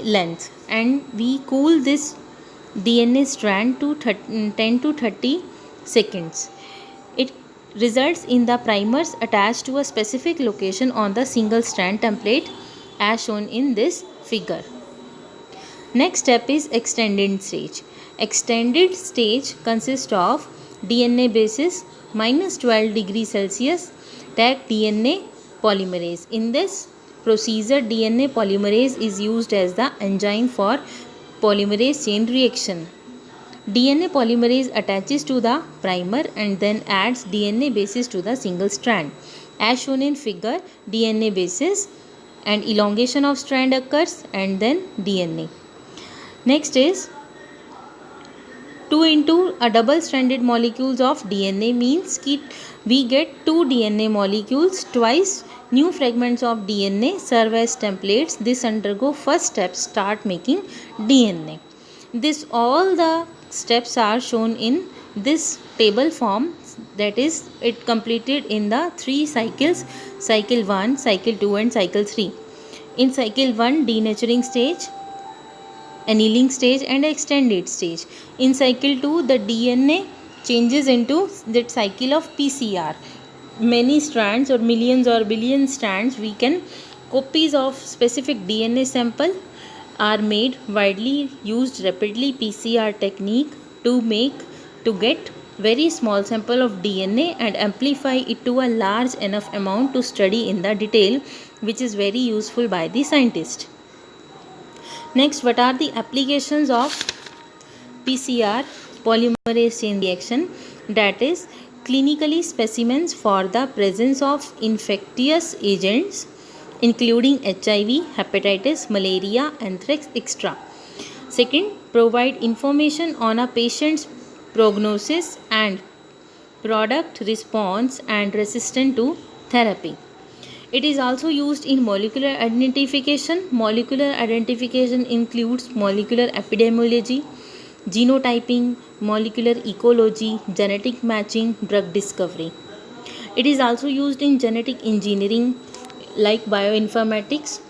length, and we cool this DNA strand to 10 to 30 seconds. It results in the primers attached to a specific location on the single strand template as shown in this figure. Next step is extended stage. Extended stage consists of DNA bases minus 12 degrees Celsius Taq DNA polymerase. In this procedure, DNA polymerase is used as the enzyme for polymerase chain reaction. DNA polymerase attaches to the primer and then adds DNA bases to the single strand. As shown in figure, DNA bases and elongation of strand occurs and then DNA. Next is 2 into a double stranded molecules of DNA means we get 2 DNA molecules twice. New fragments of DNA serve as templates. This undergo first step, start making DNA. This all the steps are shown in this table form, that is it completed in the 3 cycles, cycle 1, cycle 2 and cycle 3. In cycle 1, denaturing stage, annealing stage and extended stage. In cycle 2, the DNA changes into that cycle of PCR. Many strands or millions or billion strands, we can copies of specific DNA sample are made, widely used rapidly PCR technique to get very small sample of DNA and amplify it to a large enough amount to study in the detail, which is very useful by the scientist. Next, what are the applications of PCR polymerase chain reaction? That is clinically specimens for the presence of infectious agents including HIV, hepatitis, malaria, anthrax, etc. Second, provide information on a patient's prognosis and product response and resistance to therapy. It is also used in molecular identification. Molecular identification includes molecular epidemiology, genotyping, molecular ecology, genetic matching, drug discovery. It is also used in genetic engineering like bioinformatics.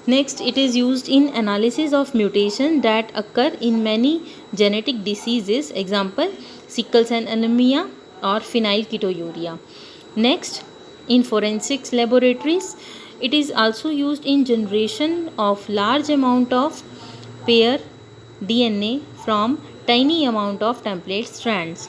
Next, it is used in analysis of mutation that occur in many genetic diseases, example sickle cell anemia or phenylketonuria. Next, in forensics laboratories, it is also used in generation of large amount of pair DNA from tiny amount of template strands.